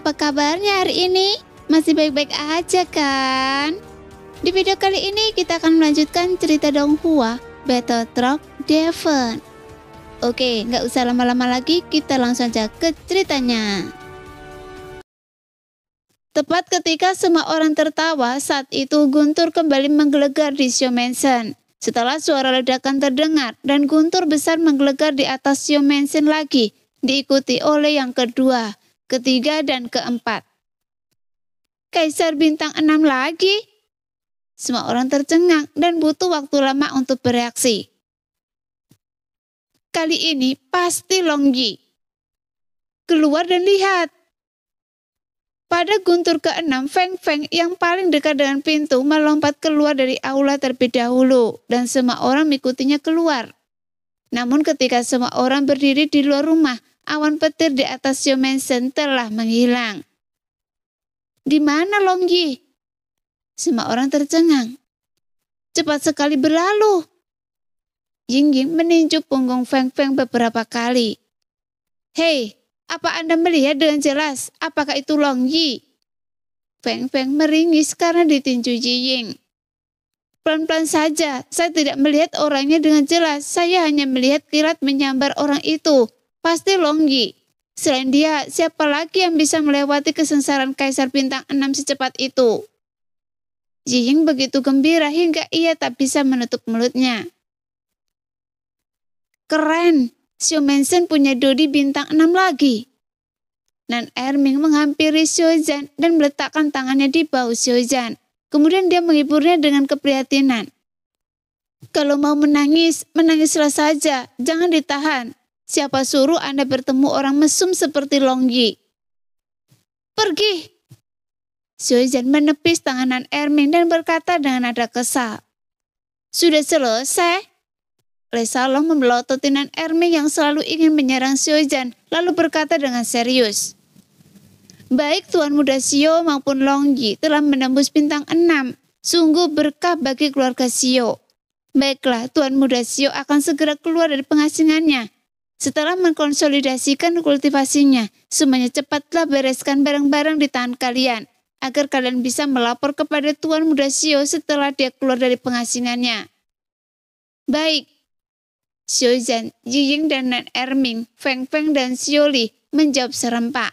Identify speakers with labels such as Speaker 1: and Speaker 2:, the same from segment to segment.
Speaker 1: apa kabarnya hari ini? Masih baik-baik aja kan? Di video kali ini kita akan melanjutkan cerita Donghua, Battle Truck Devon. Oke, nggak usah lama-lama lagi, kita langsung aja ke ceritanya. Tepat ketika semua orang tertawa, saat itu Guntur kembali menggelegar di Shio Mansion. Setelah suara ledakan terdengar dan guntur besar menggelegar di atas Shio Mansion lagi, diikuti oleh yang kedua, ketiga, dan keempat. Kaisar bintang 6 lagi? Semua orang tercengang dan butuh waktu lama untuk bereaksi. Kali ini pasti Long Yi. Keluar dan lihat. Pada guntur ke-6, Feng Feng yang paling dekat dengan pintu melompat keluar dari aula terlebih dahulu dan semua orang mengikutinya keluar. Namun ketika semua orang berdiri di luar rumah, awan petir di atas Shio Mansion telah menghilang. Di mana Long Yi? Semua orang tercengang. Cepat sekali berlalu. Ying-Ying meninju punggung Feng Feng beberapa kali. Hei, apa Anda melihat dengan jelas? Apakah itu Long Yi? Feng Feng meringis karena ditinju Ying-Ying. Pelan-pelan saja, saya tidak melihat orangnya dengan jelas. Saya hanya melihat kilat menyambar orang itu. Pasti Long Yi. Selain dia, siapa lagi yang bisa melewati kesengsaraan Kaisar Bintang 6 secepat itu? Ying-Ying begitu gembira hingga ia tak bisa menutup mulutnya. Keren! Shio Mansion punya Dodi bintang 6 lagi. Nan Erming menghampiri Xiaozhan dan meletakkan tangannya di bahu Xiaozhan. Kemudian dia menghiburnya dengan keprihatinan. Kalau mau menangis, menangislah saja. Jangan ditahan. Siapa suruh Anda bertemu orang mesum seperti Long Yi? Pergi! Xiaozhan menepis tangan Nan Erming dan berkata dengan nada kesal. Sudah selesai? Lei Salong memelototi Nan Erming yang selalu ingin menyerang Xiaozhan, lalu berkata dengan serius. Baik Tuan Muda Shio maupun Long Yi telah menembus bintang 6. Sungguh berkah bagi keluarga Shio. Baiklah, Tuan Muda Shio akan segera keluar dari pengasingannya. Setelah mengkonsolidasikan kultivasinya, semuanya cepatlah bereskan barang-barang di tangan kalian, agar kalian bisa melapor kepada Tuan Muda Shio setelah dia keluar dari pengasingannya. Baik. Xiaozhan, Ying dan Nan Erming, Feng Feng dan Xioli menjawab serempak.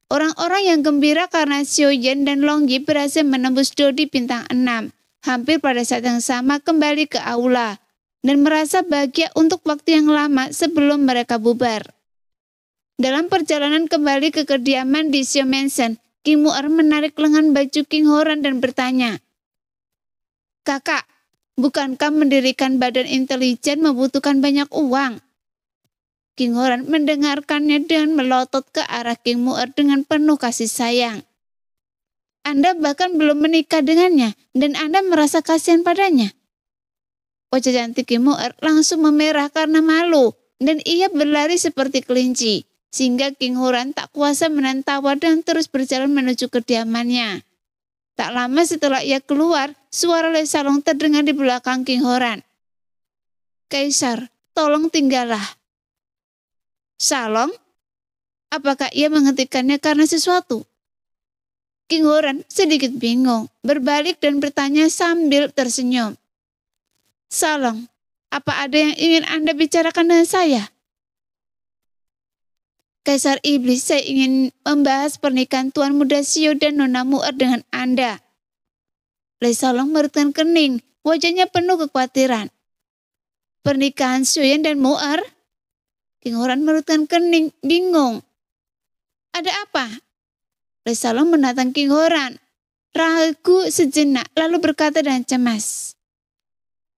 Speaker 1: Orang-orang yang gembira karena Xiaozhan dan Long Yi berhasil menembus Dodi bintang 6, hampir pada saat yang sama kembali ke aula, dan merasa bahagia untuk waktu yang lama sebelum mereka bubar. Dalam perjalanan kembali ke kediaman di Shio Mansion, King Mu'er menarik lengan baju King Horan dan bertanya, Kakak, bukankah mendirikan badan intelijen membutuhkan banyak uang? King Horan mendengarkannya dan melotot ke arah King Mu'er dengan penuh kasih sayang. Anda bahkan belum menikah dengannya dan Anda merasa kasihan padanya. Wajah cantik King Mu'er langsung memerah karena malu dan ia berlari seperti kelinci, sehingga King Horan tak kuasa menahan tawa dan terus berjalan menuju kediamannya. Tak lama setelah ia keluar, suara Lei Salong terdengar di belakang King Horan. Kaisar, tolong tinggallah. Salong? Apakah ia menghentikannya karena sesuatu? King Horan sedikit bingung, berbalik dan bertanya sambil tersenyum. Salong, apa ada yang ingin Anda bicarakan dengan saya? Kaisar Iblis, saya ingin membahas pernikahan Tuan Muda Shio dan Nona Mu'er dengan Anda. Lei Salong merutkan kening, wajahnya penuh kekhawatiran. Pernikahan Xiaoyan dan Mu'er? King Horan merutkan kening, bingung. Ada apa? Lei Salong menatang King Horan, ragu sejenak, lalu berkata dengan cemas.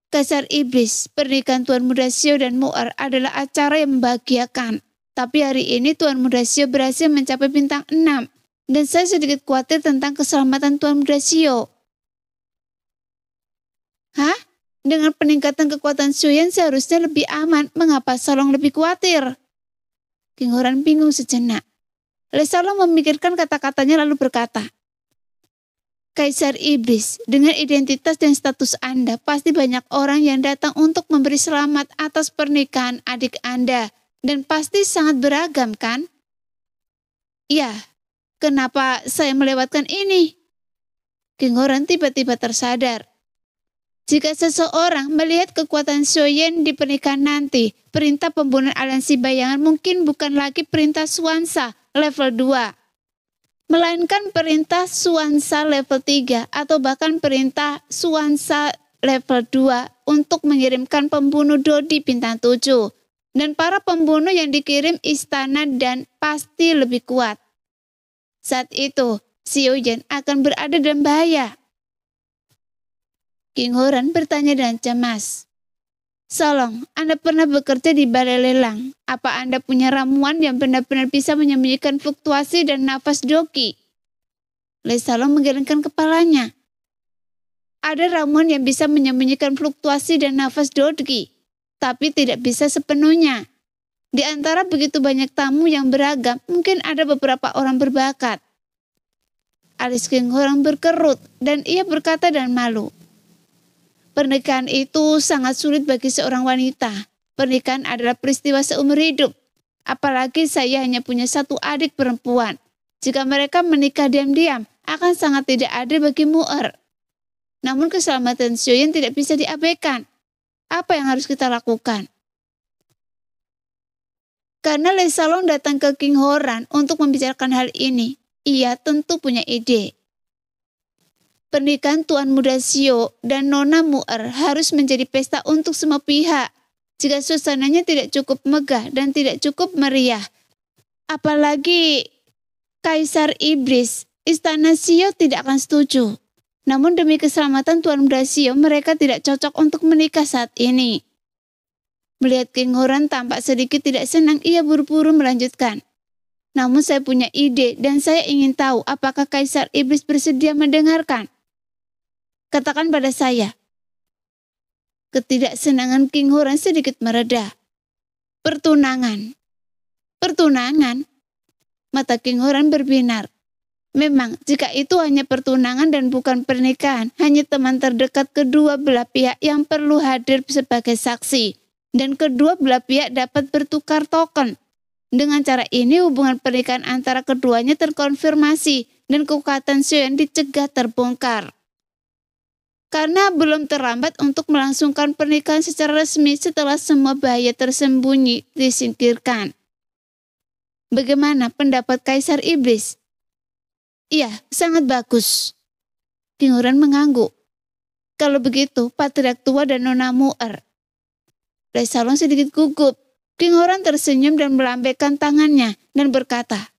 Speaker 1: Kaisar Iblis, pernikahan Tuan Muda Shio dan Mu'er adalah acara yang membahagiakan. Tapi hari ini Tuan Muda Shio berhasil mencapai bintang 6, dan saya sedikit khawatir tentang keselamatan Tuan Muda Shio. Hah? Dengan peningkatan kekuatan Xiaoyan seharusnya lebih aman. Mengapa Salong lebih khawatir? King Horan bingung sejenak. Lei Salong memikirkan kata-katanya lalu berkata, Kaisar Iblis, dengan identitas dan status Anda, pasti banyak orang yang datang untuk memberi selamat atas pernikahan adik Anda. Dan pasti sangat beragam, kan? Ya, Kenapa saya melewatkan ini? King Horan tiba-tiba tersadar. Jika seseorang melihat kekuatan Xiaoyan di pernikahan nanti, perintah pembunuhan aliansi bayangan mungkin bukan lagi perintah Suansa level 2, melainkan perintah Suansa level 3 atau bahkan perintah Suansa level 2 untuk mengirimkan pembunuh Dodi bintang 7. Dan para pembunuh yang dikirim istana dan pasti lebih kuat. Saat itu, Xiaoyan akan berada dalam bahaya. King Horan bertanya dengan cemas. Solong, Anda pernah bekerja di balai lelang. Apa Anda punya ramuan yang benar-benar bisa menyembunyikan fluktuasi dan nafas Doki? Le Salong menggelengkan kepalanya. Ada ramuan yang bisa menyembunyikan fluktuasi dan nafas Doki, tapi tidak bisa sepenuhnya. Di antara begitu banyak tamu yang beragam, mungkin ada beberapa orang berbakat. Alis King Horan berkerut dan ia berkata dengan malu. Pernikahan itu sangat sulit bagi seorang wanita. Pernikahan adalah peristiwa seumur hidup. Apalagi saya hanya punya satu adik perempuan. Jika mereka menikah diam-diam, akan sangat tidak adil bagi Mu'er. Namun keselamatan Xiaoyan tidak bisa diabaikan. Apa yang harus kita lakukan? Karena Le Salong datang ke King Horan untuk membicarakan hal ini, ia tentu punya ide. Pernikahan Tuan Muda Xiao dan Nona Mu'er harus menjadi pesta untuk semua pihak. Jika suasananya tidak cukup megah dan tidak cukup meriah, apalagi Kaisar Iblis, istana Xiao tidak akan setuju. Namun demi keselamatan Tuan Muda Xiao, mereka tidak cocok untuk menikah saat ini. Melihat King Horan tampak sedikit tidak senang, ia buru-buru melanjutkan. Namun saya punya ide dan saya ingin tahu apakah Kaisar Iblis bersedia mendengarkan. Katakan pada saya. Ketidaksenangan King Horan sedikit mereda. Pertunangan. Pertunangan? Mata King Horan berbinar. Memang, jika itu hanya pertunangan dan bukan pernikahan, hanya teman terdekat kedua belah pihak yang perlu hadir sebagai saksi. Dan kedua belah pihak dapat bertukar token. Dengan cara ini, hubungan pernikahan antara keduanya terkonfirmasi dan kekuatan Xiaoyan dicegah terbongkar. Karena belum terlambat untuk melangsungkan pernikahan secara resmi setelah semua bahaya tersembunyi disingkirkan. Bagaimana pendapat Kaisar Iblis? Iya, sangat bagus. King Horan mengangguk. Kalau begitu, Patriark Tua dan Nona Mu'er. Le Salong sedikit gugup. King Horan tersenyum dan melambaikan tangannya dan berkata,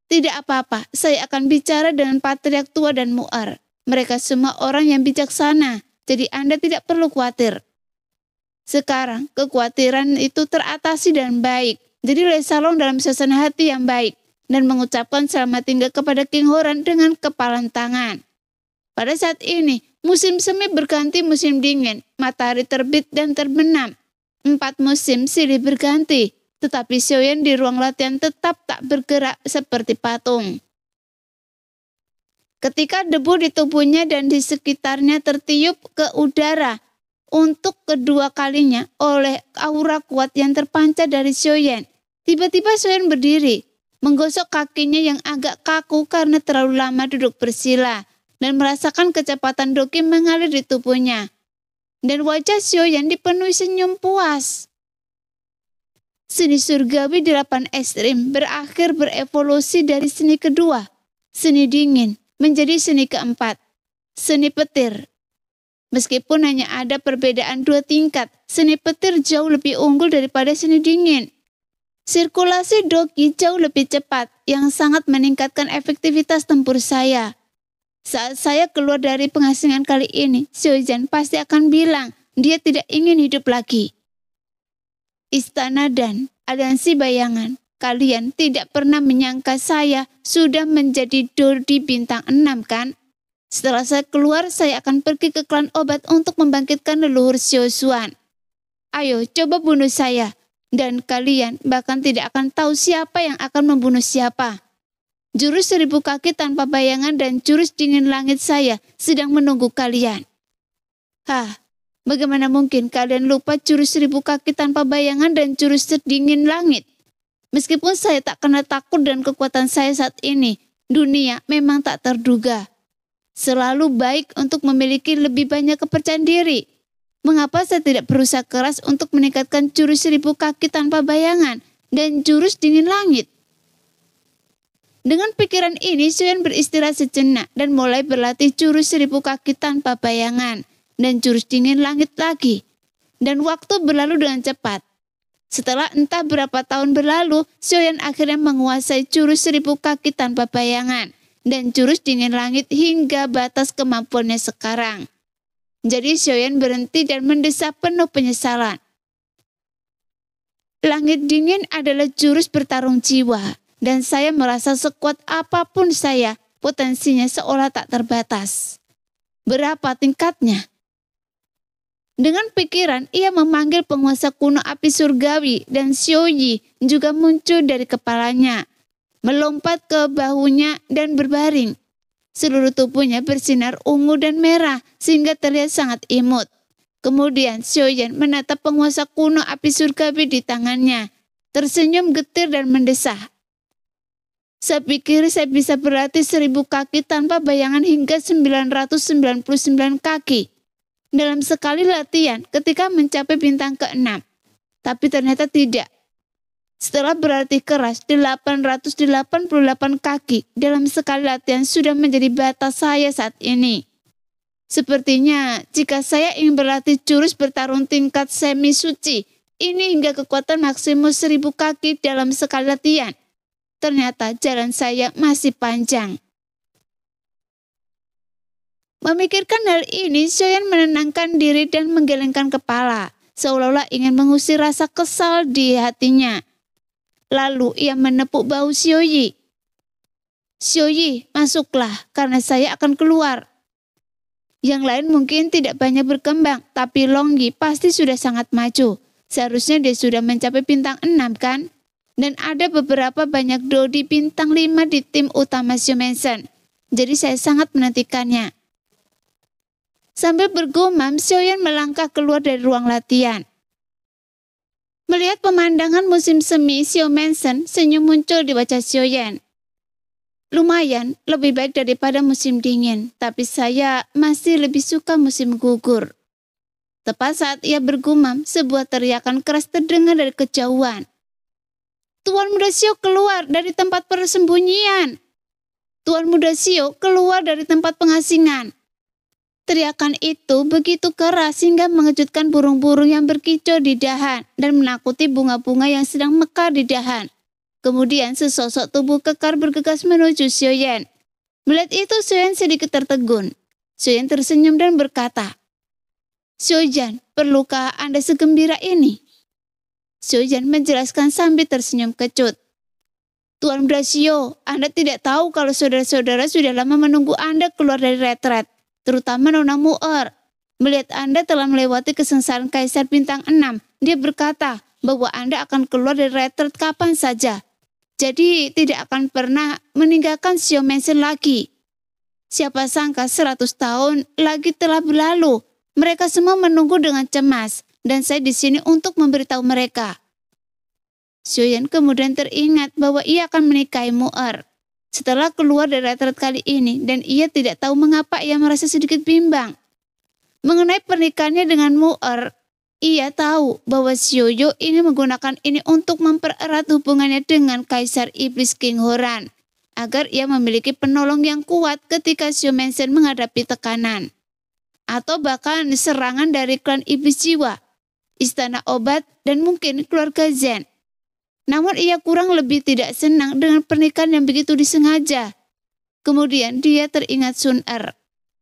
Speaker 1: tidak apa-apa, saya akan bicara dengan Patriark Tua dan Mu'er. Mereka semua orang yang bijaksana, jadi Anda tidak perlu khawatir. Sekarang, kekhawatiran itu teratasi dengan baik. Jadi Le Salong dalam suasana hati yang baik dan mengucapkan selamat tinggal kepada King Horan dengan kepalan tangan. Pada saat ini, musim semi berganti musim dingin, matahari terbit dan terbenam. 4 musim silih berganti, tetapi Xiaoyan di ruang latihan tetap tak bergerak seperti patung. Ketika debu di tubuhnya dan di sekitarnya tertiup ke udara untuk kedua kalinya oleh aura kuat yang terpancar dari Xiaoyan, tiba-tiba Xiaoyan berdiri, menggosok kakinya yang agak kaku karena terlalu lama duduk bersila, dan merasakan kecepatan Doki mengalir di tubuhnya. Dan wajah Xiaoyan dipenuhi senyum puas. Seni surgawi 8 ekstrim berakhir berevolusi dari seni kedua, seni dingin, menjadi seni keempat, seni petir. Meskipun hanya ada perbedaan 2 tingkat, seni petir jauh lebih unggul daripada seni dingin. Sirkulasi Doki jauh lebih cepat, yang sangat meningkatkan efektivitas tempur saya. Saat saya keluar dari pengasingan kali ini, Xiaoyan pasti akan bilang dia tidak ingin hidup lagi. Istana dan aliansi bayangan, kalian tidak pernah menyangka saya sudah menjadi Dodi bintang 6 kan? Setelah saya keluar, saya akan pergi ke klan obat untuk membangkitkan leluhur Xiao Xuan. Ayo, coba bunuh saya. Dan kalian bahkan tidak akan tahu siapa yang akan membunuh siapa. Jurus 1000 kaki tanpa bayangan dan jurus dingin langit saya sedang menunggu kalian. Hah, bagaimana mungkin kalian lupa jurus 1000 kaki tanpa bayangan dan jurus dingin langit? Meskipun saya tak kena takut dan kekuatan saya saat ini, Dunia memang tak terduga. Selalu baik untuk memiliki lebih banyak kepercayaan diri. Mengapa saya tidak berusaha keras untuk meningkatkan jurus 1000 kaki tanpa bayangan dan jurus dingin langit? Dengan pikiran ini, Xiaoyan beristirahat sejenak dan mulai berlatih jurus 1000 kaki tanpa bayangan dan jurus dingin langit lagi. Dan waktu berlalu dengan cepat. Setelah entah berapa tahun berlalu, Xiaoyan akhirnya menguasai jurus 1000 kaki tanpa bayangan dan jurus dingin langit hingga batas kemampuannya sekarang. Jadi Xiaoyan berhenti dan mendesah penuh penyesalan. Langit dingin adalah jurus bertarung jiwa, dan saya merasa sekuat apapun saya, potensinya seolah tak terbatas. Berapa tingkatnya? Dengan pikiran, ia memanggil penguasa kuno api surgawi dan Xiaoyi juga muncul dari kepalanya, melompat ke bahunya dan berbaring. Seluruh tubuhnya bersinar ungu dan merah sehingga terlihat sangat imut. Kemudian Xiaoyan menatap penguasa kuno api surgawi di tangannya, tersenyum getir dan mendesah. Saya pikir saya bisa berlatih 1000 kaki tanpa bayangan hingga 999 kaki dalam sekali latihan ketika mencapai bintang ke-6. Tapi ternyata tidak. Setelah berlatih keras 888 kaki dalam sekali latihan sudah menjadi batas saya saat ini. Sepertinya jika saya ingin berlatih jurus bertarung tingkat semi suci ini hingga kekuatan maksimum 1000 kaki dalam sekali latihan, ternyata jalan saya masih panjang. Memikirkan hal ini, Xiaoyan menenangkan diri dan menggelengkan kepala, seolah-olah ingin mengusir rasa kesal di hatinya. Lalu ia menepuk bahu Xiaoyi. Xiaoyi, masuklah karena saya akan keluar. Yang lain mungkin tidak banyak berkembang, tapi Longyi pasti sudah sangat maju. Seharusnya dia sudah mencapai bintang 6 kan? Dan ada beberapa banyak dodi bintang 5 di tim utama Xiaomensen. Jadi saya sangat menantikannya. Sambil bergumam, Xiaoyan melangkah keluar dari ruang latihan. Melihat pemandangan musim semi Xiaomensen, senyum muncul di wajah Xiaoyan. Lumayan, lebih baik daripada musim dingin, tapi saya masih lebih suka musim gugur. Tepat saat ia bergumam, sebuah teriakan keras terdengar dari kejauhan. Tuan Muda Xiao keluar dari tempat persembunyian. Tuan Muda Xiao keluar dari tempat pengasingan. Teriakan itu begitu keras hingga mengejutkan burung-burung yang berkicau di dahan dan menakuti bunga-bunga yang sedang mekar di dahan. Kemudian sesosok tubuh kekar bergegas menuju Xiaoyan. Melihat itu Xiaoyan sedikit tertegun. Xiaoyan tersenyum dan berkata, Xiaoyan, perlukah Anda segembira ini? Xiaoyan menjelaskan sambil tersenyum kecut. Tuan Muda Xiao, Anda tidak tahu kalau saudara-saudara sudah lama menunggu Anda keluar dari retret, terutama Nona Mu'er. Melihat Anda telah melewati kesengsaraan Kaisar Bintang 6, dia berkata bahwa Anda akan keluar dari retret kapan saja. Jadi tidak akan pernah meninggalkan Xiaomensen lagi. Siapa sangka 100 tahun lagi telah berlalu. Mereka semua menunggu dengan cemas dan saya di sini untuk memberitahu mereka. Xiaoyan kemudian teringat bahwa ia akan menikahi Mu'er. Setelah keluar dari retret kali ini dan ia tidak tahu mengapa ia merasa sedikit bimbang. Mengenai pernikahannya dengan Mu'er, ia tahu bahwa Xiaoyu ini menggunakan ini untuk mempererat hubungannya dengan Kaisar Iblis King Horan, agar ia memiliki penolong yang kuat ketika Xiaomensen menghadapi tekanan. Atau bahkan serangan dari klan Iblis Jiwa, Istana Obat, dan mungkin keluarga Zen. Namun ia kurang lebih tidak senang dengan pernikahan yang begitu disengaja. Kemudian dia teringat Sun Er.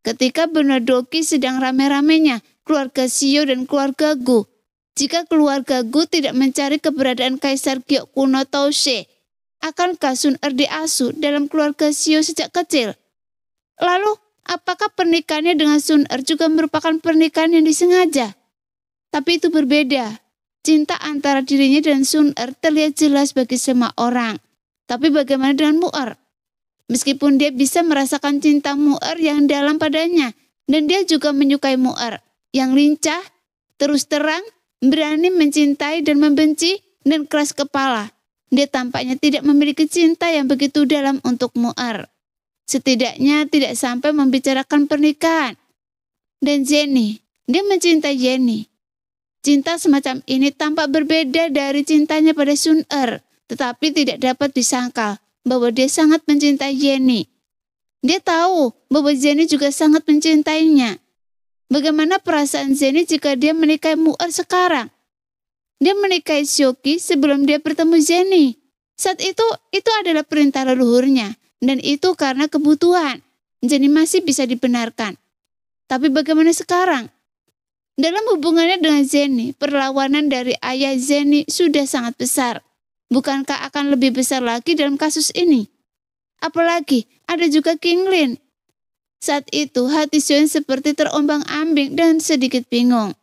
Speaker 1: Ketika benar Doki sedang rame-ramenya, keluarga Xiao dan keluarga Gu. Jika keluarga Gu tidak mencari keberadaan Kaisar Giok kuno Taoxe, akankah Sun Er diasuh dalam keluarga Xiao sejak kecil? Lalu, apakah pernikahannya dengan Sun Er juga merupakan pernikahan yang disengaja? Tapi itu berbeda. Cinta antara dirinya dan Sun Er terlihat jelas bagi semua orang. Tapi bagaimana dengan Mu'er? Meskipun dia bisa merasakan cinta Mu'er yang dalam padanya, dan dia juga menyukai Mu'er yang lincah, terus terang, berani mencintai dan membenci, dan keras kepala. Dia tampaknya tidak memiliki cinta yang begitu dalam untuk Mu'er. Setidaknya tidak sampai membicarakan pernikahan. Dan Jenny, dia mencintai Jenny. Cinta semacam ini tampak berbeda dari cintanya pada Sun Er, tetapi tidak dapat disangkal bahwa dia sangat mencintai Jenny. Dia tahu bahwa Jenny juga sangat mencintainya. Bagaimana perasaan Jenny jika dia menikahi Mu'er sekarang? Dia menikahi Sioki sebelum dia bertemu Jenny. Saat itu adalah perintah leluhurnya, dan itu karena kebutuhan. Jenny masih bisa dibenarkan. Tapi bagaimana sekarang? Dalam hubungannya dengan Jenny, perlawanan dari ayah Jenny sudah sangat besar. Bukankah akan lebih besar lagi dalam kasus ini? Apalagi ada juga King Lin. Saat itu hati Xion seperti terombang-ambing dan sedikit bingung.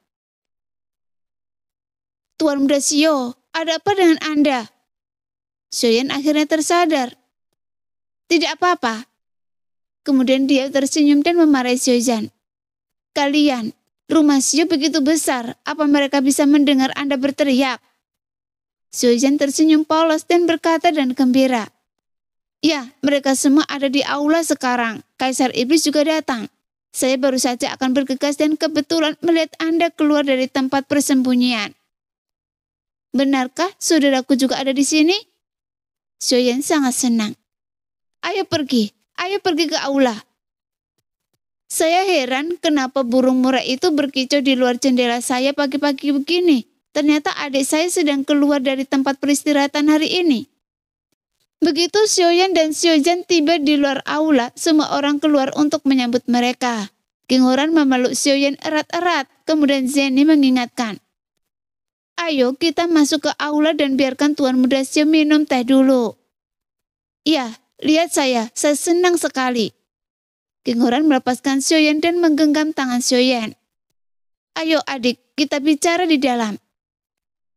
Speaker 1: Tuan Muda Xiao, ada apa dengan Anda? Xion akhirnya tersadar. Tidak apa-apa. Kemudian dia tersenyum dan memarahi Xiao. Kalian, rumah Xiao begitu besar, apa mereka bisa mendengar Anda berteriak? Xiao tersenyum polos dan berkata dan gembira. Ya, mereka semua ada di aula sekarang. Kaisar Iblis juga datang. Saya baru saja akan bergegas dan kebetulan melihat Anda keluar dari tempat persembunyian. Benarkah saudaraku juga ada di sini? Xiao sangat senang. Ayo pergi ke aula. Saya heran kenapa burung murai itu berkicau di luar jendela saya pagi-pagi begini. Ternyata adik saya sedang keluar dari tempat peristirahatan hari ini. Begitu Xiaoyan dan Xiaozhan tiba di luar aula, semua orang keluar untuk menyambut mereka. King Horan memeluk Xiaoyan erat-erat, kemudian Zenny mengingatkan. Ayo kita masuk ke aula dan biarkan Tuan Muda Xiao minum teh dulu. Ya, lihat saya senang sekali. King Horan melepaskan Xiaoyan dan menggenggam tangan Xiaoyan. Ayo adik, kita bicara di dalam.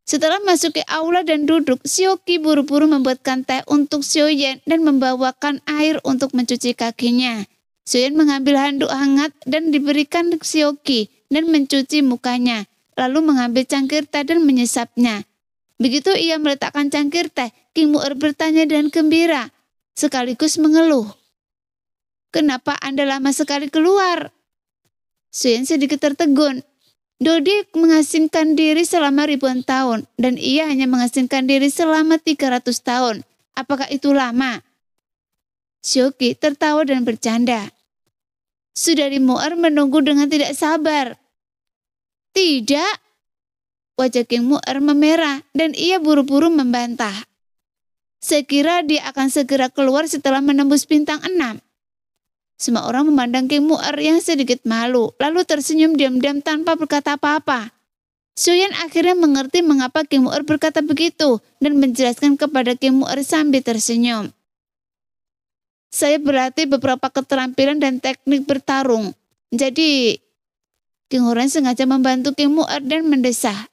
Speaker 1: Setelah masuk ke aula dan duduk, Sioki buru-buru membuatkan teh untuk Xiaoyan dan membawakan air untuk mencuci kakinya. Xiaoyan mengambil handuk hangat dan diberikan Sioki dan mencuci mukanya, lalu mengambil cangkir teh dan menyesapnya. Begitu ia meletakkan cangkir teh, King Mu'er bertanya dengan gembira, sekaligus mengeluh. Kenapa Anda lama sekali keluar? Xiaoyan sedikit tertegun. Dodi mengasingkan diri selama ribuan tahun, dan ia hanya mengasingkan diri selama 300 tahun. Apakah itu lama? Sioki tertawa dan bercanda. Saudari Mu'er menunggu dengan tidak sabar. Tidak. Wajah King Mu'er memerah, dan ia buru-buru membantah. Saya kira dia akan segera keluar setelah menembus bintang 6. Semua orang memandang King Mu'er yang sedikit malu, lalu tersenyum diam-diam tanpa berkata apa-apa. Xiaoyan akhirnya mengerti mengapa King Mu'er berkata begitu dan menjelaskan kepada King Mu'er sambil tersenyum. Saya berlatih beberapa keterampilan dan teknik bertarung. Jadi, King Horan sengaja membantu King Mu'er dan mendesah.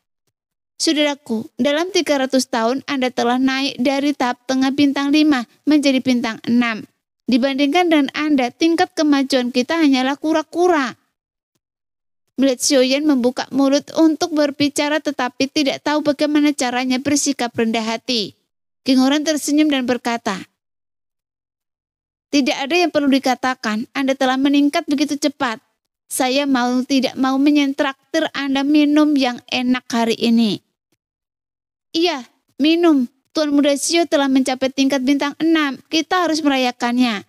Speaker 1: Saudaraku, dalam 300 tahun Anda telah naik dari tahap tengah bintang 5 menjadi bintang 6. Dibandingkan dengan Anda, tingkat kemajuan kita hanyalah kura-kura. Melihat Xiaoyan membuka mulut untuk berbicara tetapi tidak tahu bagaimana caranya bersikap rendah hati. King Horan tersenyum dan berkata, tidak ada yang perlu dikatakan, Anda telah meningkat begitu cepat. Saya tidak mau menyentraktir Anda minum yang enak hari ini. Iya, minum. Tuan Muda Xiao telah mencapai tingkat bintang 6. Kita harus merayakannya.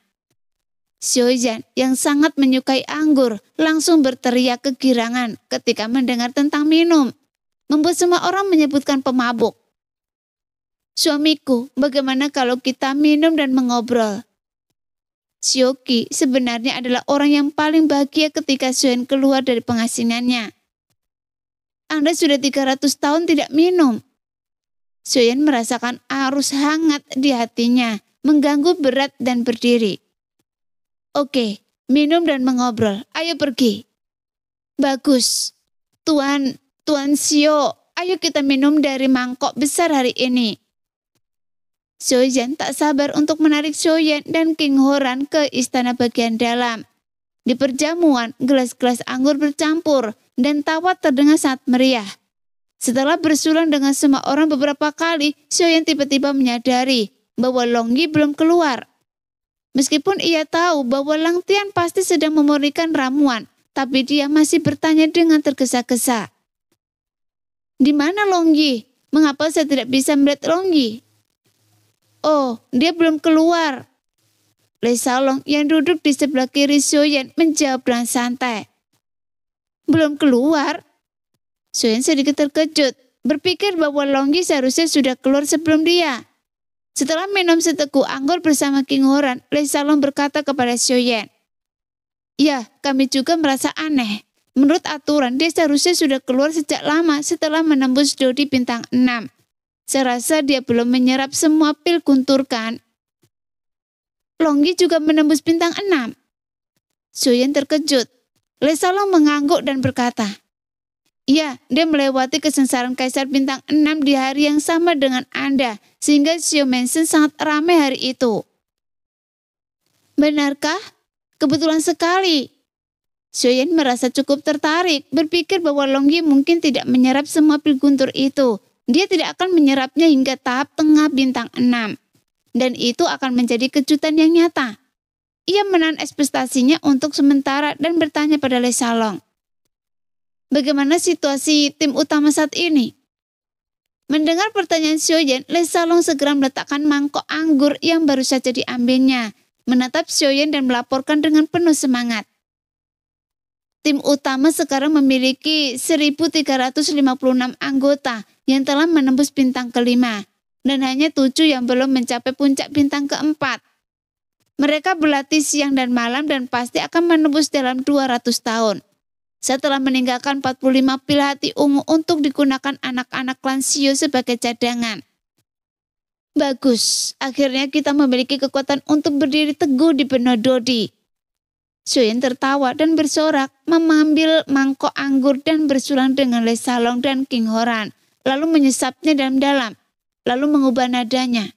Speaker 1: Xiaozhan yang sangat menyukai anggur langsung berteriak kegirangan ketika mendengar tentang minum. Membuat semua orang menyebutkan pemabuk. Suamiku, bagaimana kalau kita minum dan mengobrol? Sioki sebenarnya adalah orang yang paling bahagia ketika Xiaoyan keluar dari pengasingannya. Anda sudah 300 tahun tidak minum. Xiaoyan merasakan arus hangat di hatinya, mengganggu berat dan berdiri. Oke, minum dan mengobrol. Ayo pergi. Bagus. Tuan Xiao, ayo kita minum dari mangkok besar hari ini. Xiaozhan tak sabar untuk menarik Xiaoyan dan King Horan ke istana bagian dalam. Di perjamuan, gelas-gelas anggur bercampur dan tawa terdengar sangat meriah. Setelah bersulang dengan semua orang beberapa kali, Xiaoyan tiba-tiba menyadari bahwa Long Yi belum keluar. Meskipun ia tahu bahwa Lang Tian pasti sedang memurnikan ramuan, tapi dia masih bertanya dengan tergesa-gesa. Di mana Long Yi? Mengapa saya tidak bisa melihat Long Yi? Oh, dia belum keluar. Lei Salong yang duduk di sebelah kiri Xiaoyan menjawab dengan santai. Belum keluar? Xiaoyan sedikit terkejut, berpikir bahwa Long Yi seharusnya sudah keluar sebelum dia. Setelah minum seteguk anggur bersama King Horan, Lei Salong berkata kepada Xiaoyan, "Ya, kami juga merasa aneh. Menurut aturan, dia seharusnya sudah keluar sejak lama setelah menembus Dodi bintang 6. Saya rasa dia belum menyerap semua pil guntur kan?" Long Yi juga menembus bintang 6. Xiaoyan terkejut. Lei Salong mengangguk dan berkata, "Ya, dia melewati kesengsaraan Kaisar bintang 6 di hari yang sama dengan Anda, sehingga Xiao Mansion sangat ramai hari itu." Benarkah? Kebetulan sekali. Xiaoyan merasa cukup tertarik, berpikir bahwa Long Yi mungkin tidak menyerap semua pil guntur itu. Dia tidak akan menyerapnya hingga tahap tengah bintang 6. Dan itu akan menjadi kejutan yang nyata. Ia menahan ekspektasinya untuk sementara dan bertanya pada Lei Salong, "Bagaimana situasi tim utama saat ini?" Mendengar pertanyaan Xiaoyan, Lei Salong segera meletakkan mangkok anggur yang baru saja diambilnya, menatap Xiaoyan dan melaporkan dengan penuh semangat. Tim utama sekarang memiliki 1.356 anggota yang telah menembus bintang kelima, dan hanya 7 yang belum mencapai puncak bintang keempat. Mereka berlatih siang dan malam dan pasti akan menembus dalam 200 tahun. Setelah meninggalkan 45 pil hati ungu untuk digunakan anak-anak klan Xiu sebagai cadangan. Bagus, akhirnya kita memiliki kekuatan untuk berdiri teguh di benua Dodi. Xiaoyan tertawa dan bersorak, mengambil mangkok anggur dan bersulang dengan Lei Salong dan King Horan, lalu menyesapnya dalam-dalam, lalu mengubah nadanya.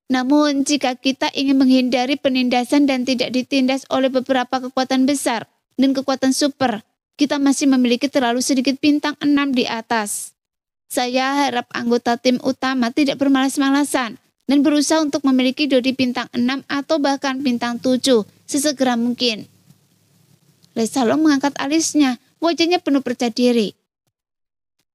Speaker 1: Namun, jika kita ingin menghindari penindasan dan tidak ditindas oleh beberapa kekuatan besar dan kekuatan super, kita masih memiliki terlalu sedikit bintang 6 di atas. Saya harap anggota tim utama tidak bermalas-malasan dan berusaha untuk memiliki Dodi bintang 6 atau bahkan bintang 7 sesegera mungkin. Lei Salong mengangkat alisnya, wajahnya penuh percaya diri.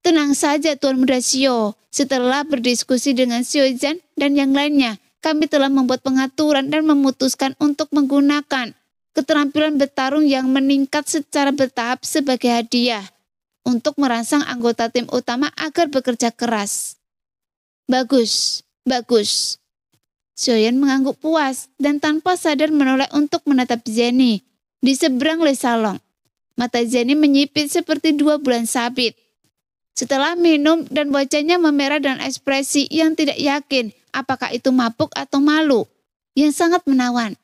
Speaker 1: Tenang saja Tuan Muda Xiao, setelah berdiskusi dengan Xiao Zhan dan yang lainnya, kami telah membuat pengaturan dan memutuskan untuk menggunakan keterampilan bertarung yang meningkat secara bertahap sebagai hadiah untuk merangsang anggota tim utama agar bekerja keras. Bagus, bagus. Xiaoyan mengangguk puas dan tanpa sadar menoleh untuk menatap Zhenny di seberang Lei Salong. Mata Zhenny menyipit seperti 2 bulan sabit. Setelah minum dan wajahnya memerah dengan ekspresi yang tidak yakin apakah itu mabuk atau malu, yang sangat menawan.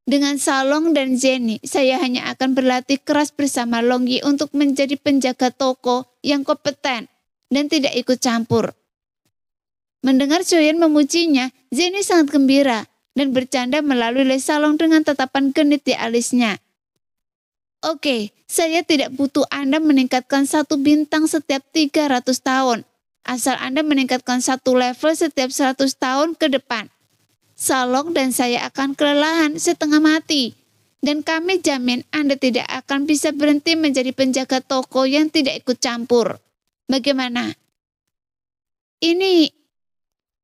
Speaker 1: Dengan Salong dan Zhenny, saya hanya akan berlatih keras bersama Long Yi untuk menjadi penjaga toko yang kompeten dan tidak ikut campur. Mendengar Xiaoyan memujinya, Zhenny sangat gembira dan bercanda melalui Lei Salong dengan tatapan genit di alisnya. Oke, saya tidak butuh Anda meningkatkan 1 bintang setiap 300 tahun. Asal Anda meningkatkan 1 level setiap 100 tahun ke depan. Salong dan saya akan kelelahan setengah mati. Dan kami jamin Anda tidak akan bisa berhenti menjadi penjaga toko yang tidak ikut campur. Bagaimana? Ini...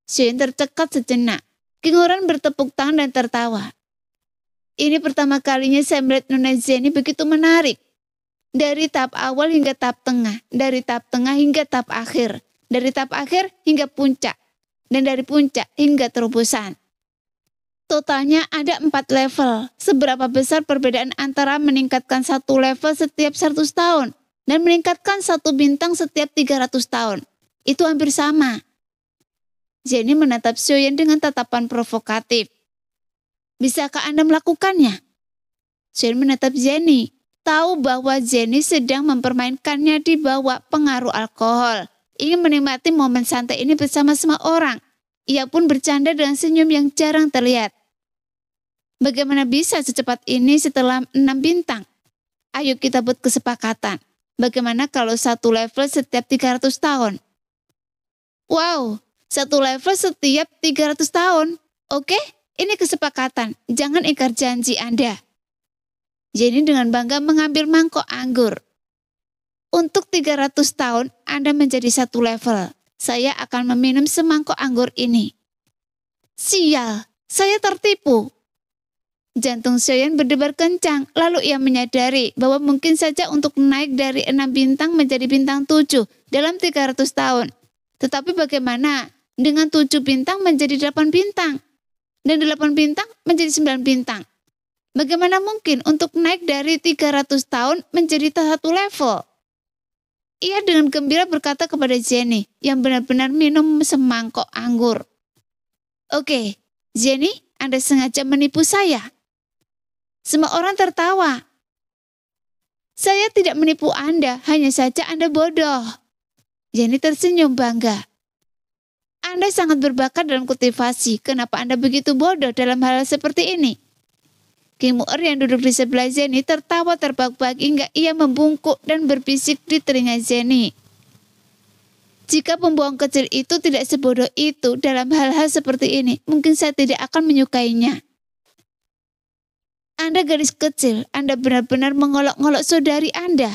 Speaker 1: Xiaoyan tercekat sejenak. King Horan bertepuk tangan dan tertawa. Ini pertama kalinya saya melihat Nona Zhenny begitu menarik. Dari tahap awal hingga tahap tengah, dari tahap tengah hingga tahap akhir, dari tahap akhir hingga puncak, dan dari puncak hingga terobosan. Totalnya ada 4 level. Seberapa besar perbedaan antara meningkatkan 1 level setiap 100 tahun dan meningkatkan 1 bintang setiap 300 tahun? Itu hampir sama. Zhenny menatap Xiaoyan dengan tatapan provokatif. Bisakah Anda melakukannya? Xiaoyan menatap Zhenny, tahu bahwa Zhenny sedang mempermainkannya di bawah pengaruh alkohol. Ingin menikmati momen santai ini bersama semua orang. Ia pun bercanda dengan senyum yang jarang terlihat. Bagaimana bisa secepat ini setelah 6 bintang? Ayo kita buat kesepakatan. Bagaimana kalau 1 level setiap 300 tahun? Wow, 1 level setiap 300 tahun. Oke, Ini kesepakatan, jangan ingkar janji Anda. Jenny dengan bangga mengambil mangkok anggur. Untuk 300 tahun Anda menjadi satu level. Saya akan meminum semangkok anggur ini. Sial, saya tertipu. Jantung Xiaoyan berdebar kencang, lalu ia menyadari bahwa mungkin saja untuk naik dari 6 bintang menjadi bintang 7 dalam 300 tahun. Tetapi bagaimana dengan 7 bintang menjadi 8 bintang? Dan 8 bintang menjadi 9 bintang? Bagaimana mungkin untuk naik dari 300 tahun menjadi satu level? Ia dengan gembira berkata kepada Jenny yang benar-benar minum semangkok anggur. Oke, Jenny, Anda sengaja menipu saya. Semua orang tertawa. Saya tidak menipu Anda, hanya saja Anda bodoh. Jenny tersenyum bangga. Anda sangat berbakat dalam kultivasi, kenapa Anda begitu bodoh dalam hal seperti ini? King Mu'er yang duduk di sebelah Jenny tertawa terbahak-bahak hingga ia membungkuk dan berbisik di telinga Jenny. Jika pembohong kecil itu tidak sebodoh itu dalam hal-hal seperti ini, mungkin saya tidak akan menyukainya. Anda gadis kecil, Anda benar-benar mengolok-ngolok saudari Anda.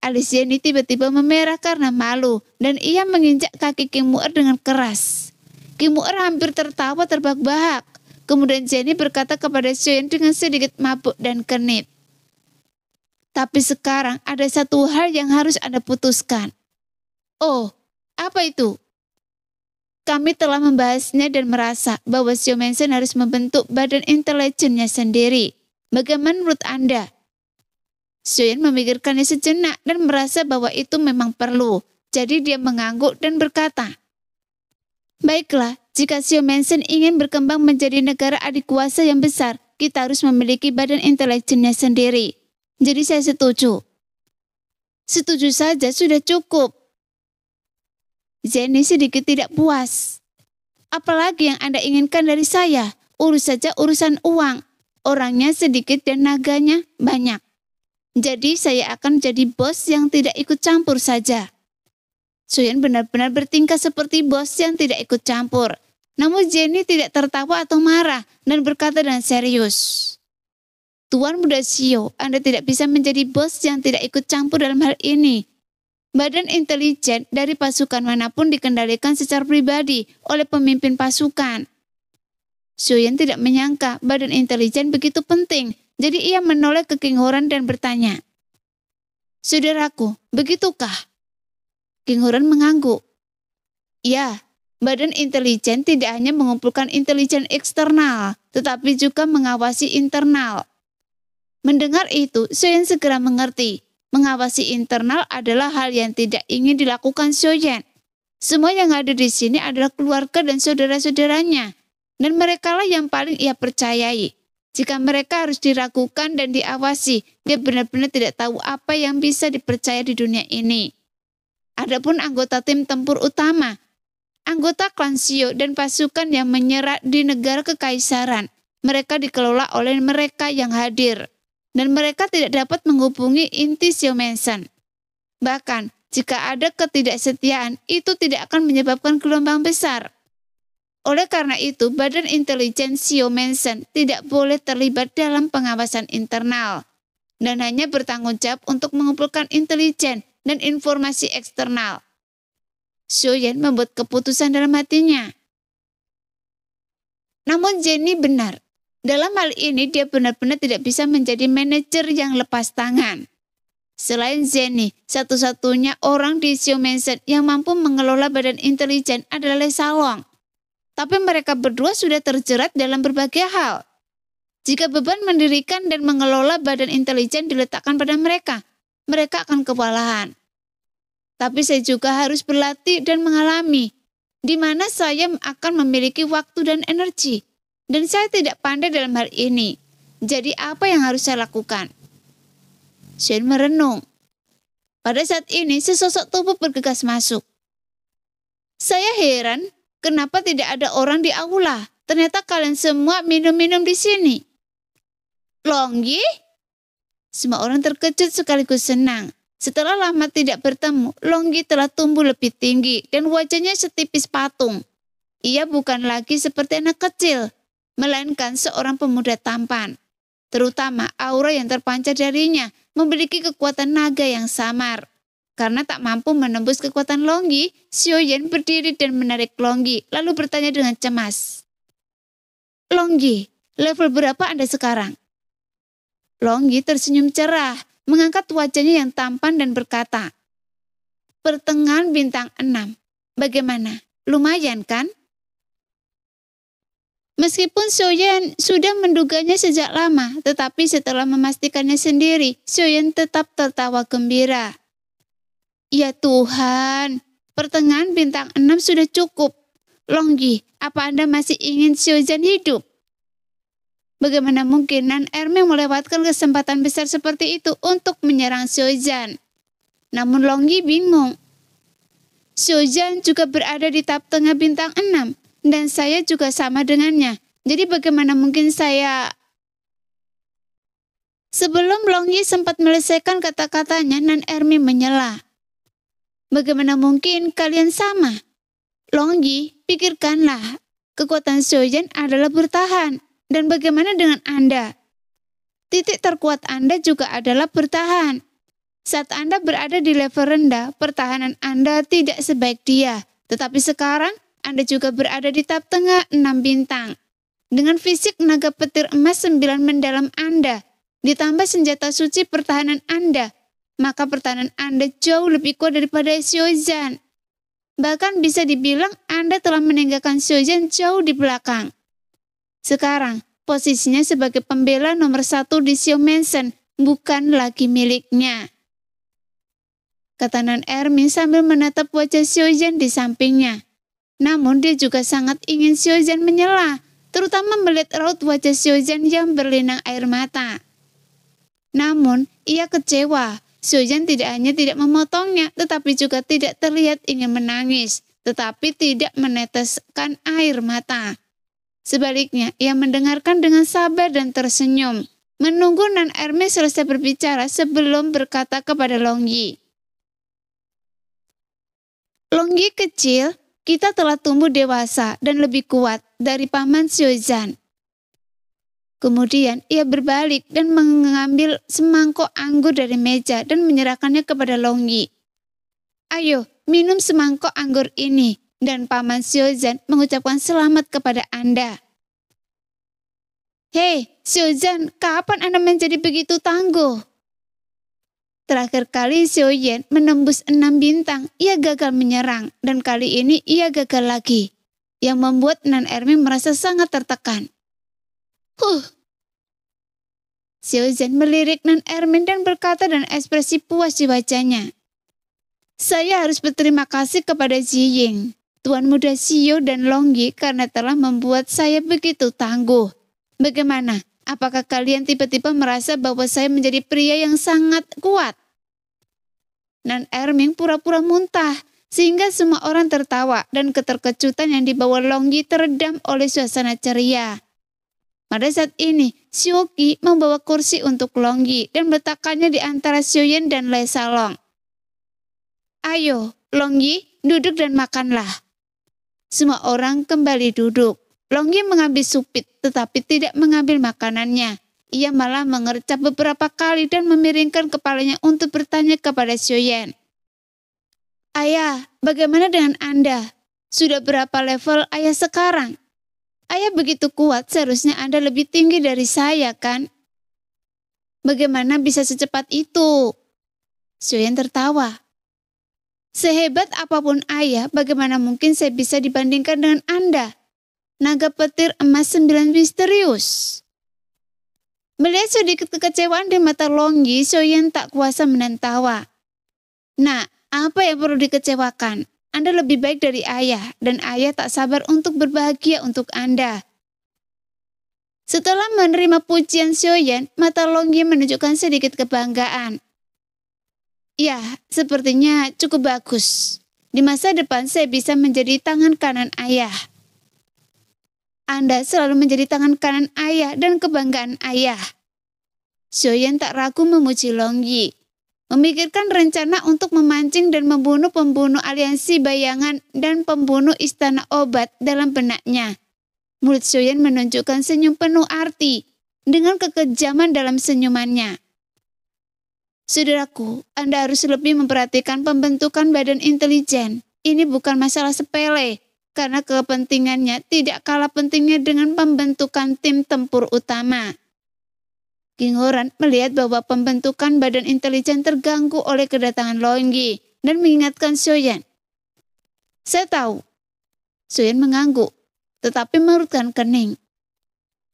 Speaker 1: Alis Jenny tiba-tiba memerah karena malu dan ia menginjak kaki King Mu'er dengan keras. King Mu'er hampir tertawa terbahak-bahak. Kemudian Jenny berkata kepada Xiaoyan dengan sedikit mabuk dan kenit. Tapi sekarang ada satu hal yang harus Anda putuskan. Oh, apa itu? Kami telah membahasnya dan merasa bahwa Xiao Mensen harus membentuk badan intelijennya sendiri. Bagaimana menurut Anda? Xiaoyan memikirkannya sejenak dan merasa bahwa itu memang perlu. Jadi dia mengangguk dan berkata, baiklah, jika Xiao Mensen ingin berkembang menjadi negara adikuasa yang besar, kita harus memiliki badan intelijennya sendiri. Jadi saya setuju. Setuju saja sudah cukup. Jenny sedikit tidak puas. Apalagi yang Anda inginkan dari saya? Urus saja urusan uang. Orangnya sedikit dan naganya banyak. Jadi saya akan jadi bos yang tidak ikut campur saja. Xiaoyan benar-benar bertingkah seperti bos yang tidak ikut campur. Namun Jenny tidak tertawa atau marah dan berkata dengan serius. Tuan Muda Xiao, Anda tidak bisa menjadi bos yang tidak ikut campur dalam hal ini. Badan intelijen dari pasukan manapun dikendalikan secara pribadi oleh pemimpin pasukan. Xiaoyan tidak menyangka badan intelijen begitu penting, jadi ia menoleh ke King Horan dan bertanya, saudaraku, begitukah? King Horan mengangguk. Ya, badan intelijen tidak hanya mengumpulkan intelijen eksternal, tetapi juga mengawasi internal. Mendengar itu, Xiaoyan segera mengerti. Mengawasi internal adalah hal yang tidak ingin dilakukan Xiaoyan. Semua yang ada di sini adalah keluarga dan saudara-saudaranya. Dan merekalah yang paling ia percayai. Jika mereka harus diragukan dan diawasi, dia benar-benar tidak tahu apa yang bisa dipercaya di dunia ini. Adapun anggota tim tempur utama, anggota klan Xiao dan pasukan yang menyerah di negara kekaisaran, mereka dikelola oleh mereka yang hadir. Dan mereka tidak dapat menghubungi inti Xiao Mensen. Bahkan, jika ada ketidaksetiaan, itu tidak akan menyebabkan gelombang besar. Oleh karena itu, badan intelijen Xiao Mensen tidak boleh terlibat dalam pengawasan internal dan hanya bertanggung jawab untuk mengumpulkan intelijen dan informasi eksternal. Xiaoyan membuat keputusan dalam hatinya. Namun Jenny benar. Dalam hal ini dia benar-benar tidak bisa menjadi manajer yang lepas tangan. Selain Jenny, satu-satunya orang di Xiao Mensen yang mampu mengelola badan intelijen adalah Le Salong. Tapi mereka berdua sudah terjerat dalam berbagai hal. Jika beban mendirikan dan mengelola badan intelijen diletakkan pada mereka, mereka akan kewalahan. Tapi saya juga harus berlatih dan mengalami, di mana saya akan memiliki waktu dan energi. Dan saya tidak pandai dalam hal ini. Jadi apa yang harus saya lakukan? Xiaoyan merenung. Pada saat ini sesosok tubuh bergegas masuk. Saya heran kenapa tidak ada orang di aula. Ternyata kalian semua minum-minum di sini. Longyi? Semua orang terkejut sekaligus senang. Setelah lama tidak bertemu, Longyi telah tumbuh lebih tinggi dan wajahnya setipis patung. Ia bukan lagi seperti anak kecil. melainkan seorang pemuda tampan. Terutama aura yang terpancar darinya memiliki kekuatan naga yang samar. Karena tak mampu menembus kekuatan Longgi, Xiaoyan berdiri dan menarik Longgi, lalu bertanya dengan cemas. Longgi, level berapa Anda sekarang? Longgi tersenyum cerah, mengangkat wajahnya yang tampan dan berkata, pertengahan bintang 6. Bagaimana? Lumayan kan? Meskipun Xiaoyan sudah menduganya sejak lama, tetapi setelah memastikannya sendiri, Xiaoyan tetap tertawa gembira. Ya Tuhan, pertengahan bintang 6 sudah cukup. Longgi, apa Anda masih ingin Xiaoyan hidup? Bagaimana mungkin Nan Erming melewatkan kesempatan besar seperti itu untuk menyerang Xiaoyan? Namun Longgi bingung. Xiaoyan juga berada di tahap tengah bintang 6 dan saya juga sama dengannya. Jadi bagaimana mungkin saya... Sebelum Longgi sempat menyelesaikan kata-katanya, Nan Erming menyela. Bagaimana mungkin kalian sama? Longgi, pikirkanlah. Kekuatan Xiaoyan adalah bertahan. Dan bagaimana dengan Anda? Titik terkuat Anda juga adalah bertahan. Saat Anda berada di level rendah, pertahanan Anda tidak sebaik dia. Tetapi sekarang, Anda juga berada di tahap tengah 6 bintang. Dengan fisik naga petir emas 9 mendalam Anda, ditambah senjata suci pertahanan Anda, maka pertahanan Anda jauh lebih kuat daripada Xiaoyan. Bahkan bisa dibilang Anda telah meninggalkan Xiaoyan jauh di belakang. Sekarang, posisinya sebagai pembela nomor 1 di Xiao Mansion bukan lagi miliknya. Kata Nan Erming sambil menatap wajah Xiaoyan di sampingnya. Namun dia juga sangat ingin Xiaoyan menyela, terutama melihat raut wajah Xiaoyan yang berlinang air mata. Namun, ia kecewa. Xiaoyan tidak hanya tidak memotongnya, tetapi juga tidak terlihat ingin menangis, tetapi tidak meneteskan air mata. Sebaliknya, ia mendengarkan dengan sabar dan tersenyum, menunggu Nan Erming selesai berbicara sebelum berkata kepada Longgi. Longgi kecil, kita telah tumbuh dewasa dan lebih kuat dari Paman Xiaoyan. Kemudian ia berbalik dan mengambil semangkok anggur dari meja dan menyerahkannya kepada Longgi. Ayo, minum semangkok anggur ini. Dan Paman Xiaoyan mengucapkan selamat kepada Anda. Hei, Xiaoyan, kapan Anda menjadi begitu tangguh? Terakhir kali Xiaoyan menembus 6 bintang, ia gagal menyerang, dan kali ini ia gagal lagi, yang membuat Nan Erming merasa sangat tertekan. Xiaoyan melirik Nan Erming dan berkata dengan ekspresi puas di wajahnya. Saya harus berterima kasih kepada Ziying, Tuan Muda Xiao dan Longgi karena telah membuat saya begitu tangguh. Bagaimana? Apakah kalian tiba-tiba merasa bahwa saya menjadi pria yang sangat kuat? Nan Erming pura-pura muntah, sehingga semua orang tertawa dan keterkejutan yang dibawa Longgi teredam oleh suasana ceria. Pada saat ini, Xiaoqi membawa kursi untuk Longgi dan meletakkannya di antara Xiaoyan dan Lei Salong. Ayo, Longgi, duduk dan makanlah. Semua orang kembali duduk. Longgi mengambil supit tetapi tidak mengambil makanannya. Ia malah mengercap beberapa kali dan memiringkan kepalanya untuk bertanya kepada Xiaoyan. Ayah, bagaimana dengan Anda? Sudah berapa level ayah sekarang? Ayah begitu kuat, seharusnya Anda lebih tinggi dari saya kan? Bagaimana bisa secepat itu? Xiaoyan tertawa. Sehebat apapun ayah, bagaimana mungkin saya bisa dibandingkan dengan Anda? Naga petir emas 9 misterius. Melihat sedikit kekecewaan di mata Longgi, Xiaoyan tak kuasa menahan tawa. Nah, apa yang perlu dikecewakan? Anda lebih baik dari ayah, dan ayah tak sabar untuk berbahagia untuk Anda. Setelah menerima pujian Xiaoyan, mata Longgi menunjukkan sedikit kebanggaan. Ya, sepertinya cukup bagus. Di masa depan saya bisa menjadi tangan kanan ayah. Anda selalu menjadi tangan kanan ayah dan kebanggaan ayah. Xiaoyan tak ragu memuji Longgi. Memikirkan rencana untuk memancing dan membunuh pembunuh aliansi bayangan dan pembunuh istana obat dalam benaknya. Mulut Xiaoyan menunjukkan senyum penuh arti dengan kekejaman dalam senyumannya. Saudaraku, Anda harus lebih memperhatikan pembentukan badan intelijen. Ini bukan masalah sepele, karena kepentingannya tidak kalah pentingnya dengan pembentukan tim tempur utama. King Horan melihat bahwa pembentukan badan intelijen terganggu oleh kedatangan Longyi dan mengingatkan Xiaoyan. Saya tahu. Xiaoyan mengangguk, tetapi mengerutkan kening.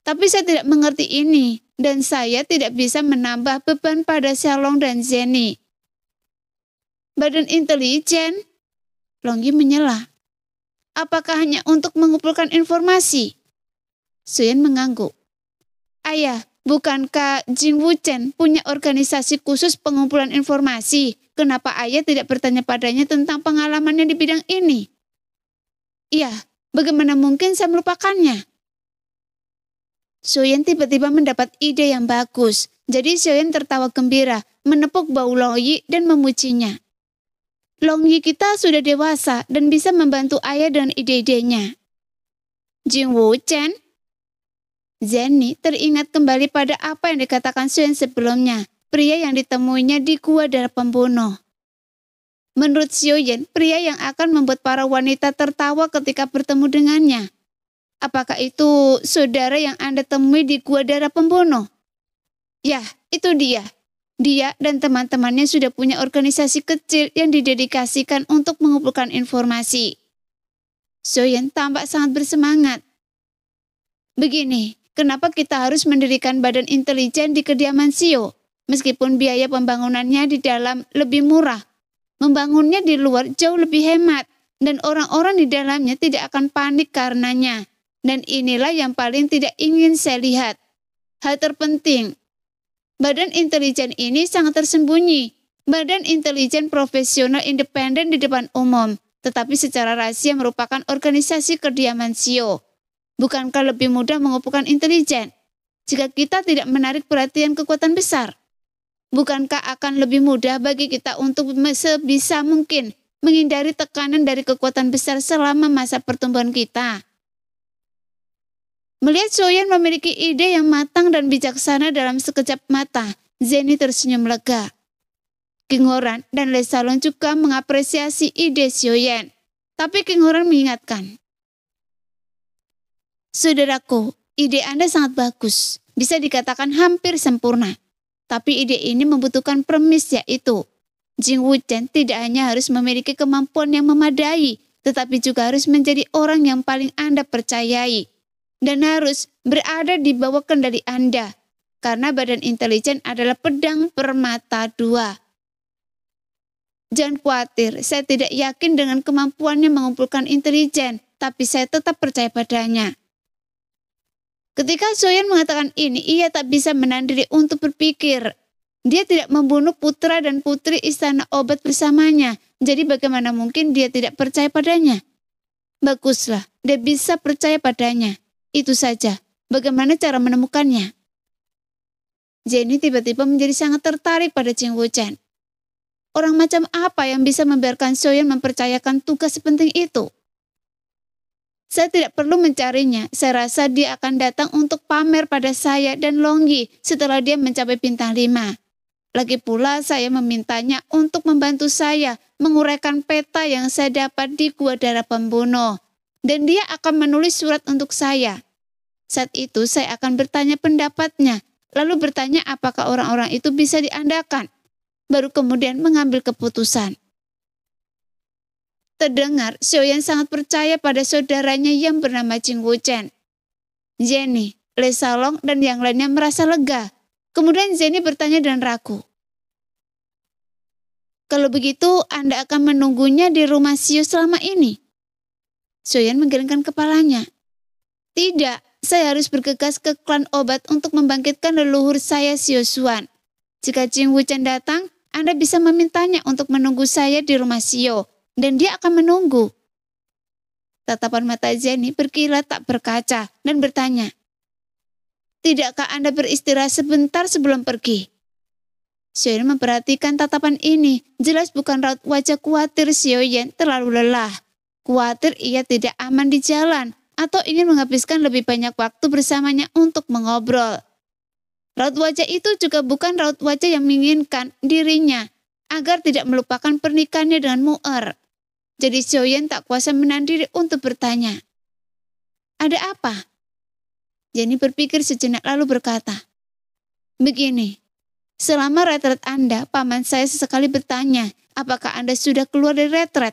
Speaker 1: Tapi saya tidak mengerti ini, dan saya tidak bisa menambah beban pada Xiaolong dan Zeni. Badan intelijen? Longyi menyela. Apakah hanya untuk mengumpulkan informasi? Xiaoyan mengangguk. Ayah, bukankah Jing Wuchen punya organisasi khusus pengumpulan informasi? Kenapa ayah tidak bertanya padanya tentang pengalamannya di bidang ini? Iya, bagaimana mungkin saya melupakannya? Xiaoyan tiba-tiba mendapat ide yang bagus. Jadi Xiaoyan tertawa gembira, menepuk bahu Longyi dan memujinya. Longyi kita sudah dewasa dan bisa membantu ayah dengan ide-idenya. Jing Wuchen? Zeni teringat kembali pada apa yang dikatakan Xiaoyan sebelumnya, pria yang ditemuinya di gua darah pembunuh. Menurut Xiaoyan, pria yang akan membuat para wanita tertawa ketika bertemu dengannya. Apakah itu saudara yang Anda temui di gua darah pembunuh? Ya, itu dia. Dia dan teman-temannya sudah punya organisasi kecil yang didedikasikan untuk mengumpulkan informasi. Xiaoyan tampak sangat bersemangat. Begini, kenapa kita harus mendirikan badan intelijen di kediaman Xiao? Meskipun biaya pembangunannya di dalam lebih murah, membangunnya di luar jauh lebih hemat, dan orang-orang di dalamnya tidak akan panik karenanya. Dan inilah yang paling tidak ingin saya lihat. Hal terpenting, badan intelijen ini sangat tersembunyi. Badan intelijen profesional independen di depan umum, tetapi secara rahasia merupakan organisasi kediaman Xiao. Bukankah lebih mudah mengumpulkan intelijen jika kita tidak menarik perhatian kekuatan besar? Bukankah akan lebih mudah bagi kita untuk sebisa mungkin menghindari tekanan dari kekuatan besar selama masa pertumbuhan kita? Melihat Xiaoyan memiliki ide yang matang dan bijaksana dalam sekejap mata, Zeni tersenyum lega. King Horan dan Le Salong juga mengapresiasi ide Xiaoyan. Tapi King Horan mengingatkan, saudaraku, ide Anda sangat bagus, bisa dikatakan hampir sempurna. Tapi ide ini membutuhkan premis, yaitu Jing Wuchen tidak hanya harus memiliki kemampuan yang memadai, tetapi juga harus menjadi orang yang paling Anda percayai. Dan harus berada di bawah kendali Anda, karena badan intelijen adalah pedang bermata dua. Jangan khawatir, saya tidak yakin dengan kemampuannya mengumpulkan intelijen, tapi saya tetap percaya padanya. Ketika Xiaoyan mengatakan ini, ia tak bisa menahan diri untuk berpikir. Dia tidak membunuh putra dan putri istana obat bersamanya, jadi bagaimana mungkin dia tidak percaya padanya? Baguslah, dia bisa percaya padanya. Itu saja, bagaimana cara menemukannya? Jenny tiba-tiba menjadi sangat tertarik pada Jing Wuchen. Orang macam apa yang bisa membiarkan Xiaoyan mempercayakan tugas sepenting itu? Saya tidak perlu mencarinya, saya rasa dia akan datang untuk pamer pada saya dan Longyi setelah dia mencapai bintang 5. Lagi pula saya memintanya untuk membantu saya menguraikan peta yang saya dapat di gua darah pembunuh. Dan dia akan menulis surat untuk saya. Saat itu saya akan bertanya pendapatnya, lalu bertanya apakah orang-orang itu bisa diandalkan. Baru kemudian mengambil keputusan. Terdengar, Xiaoyan sangat percaya pada saudaranya yang bernama Jing Wuchen. Jenny, Le Salong, dan yang lainnya merasa lega. Kemudian Jenny bertanya dengan ragu. Kalau begitu, Anda akan menunggunya di rumah Xiao selama ini? Xiaoyan menggelengkan kepalanya. Tidak, saya harus bergegas ke klan obat untuk membangkitkan leluhur saya Xiao Xuan. Jika Jing Wuchen datang, Anda bisa memintanya untuk menunggu saya di rumah Xiao. Dan dia akan menunggu. Tatapan mata Jenny berkilat tak berkaca dan bertanya, tidakkah Anda beristirahat sebentar sebelum pergi? Xiaoyan memperhatikan tatapan ini, jelas bukan raut wajah khawatir Xiaoyan terlalu lelah. Khawatir ia tidak aman di jalan, atau ingin menghabiskan lebih banyak waktu bersamanya untuk mengobrol. Raut wajah itu juga bukan raut wajah yang menginginkan dirinya agar tidak melupakan pernikahannya dengan Mu'er. Jadi Xiaoyan tak kuasa menahan diri untuk bertanya, "Ada apa?" Jenny berpikir sejenak lalu berkata, "Begini, selama retret Anda, paman saya sesekali bertanya, apakah Anda sudah keluar dari retret?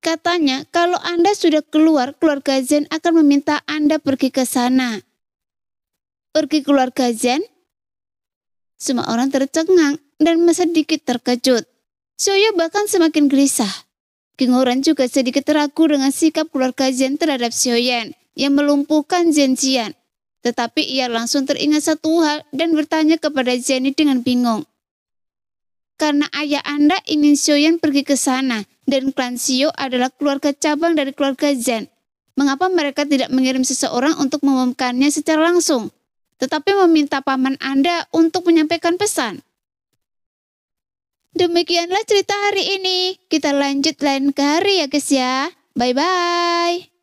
Speaker 1: Katanya, kalau Anda sudah keluar, keluarga Zen akan meminta Anda pergi ke sana." "Pergi keluarga Zen?" Semua orang tercengang dan sedikit terkejut. Xiaoyan bahkan semakin gelisah. King Horan juga sedikit ragu dengan sikap keluarga Zen terhadap Xiaoyan yang melumpuhkan Zen Jian. Tetapi ia langsung teringat satu hal dan bertanya kepada Jenny dengan bingung. "Karena ayah Anda ingin Xiaoyan pergi ke sana dan klan Xiao adalah keluarga cabang dari keluarga Zen. Mengapa mereka tidak mengirim seseorang untuk mengumumkannya secara langsung, tetapi meminta paman Anda untuk menyampaikan pesan?" Demikianlah cerita hari ini. Kita lanjut lain hari ya guys ya. Bye-bye.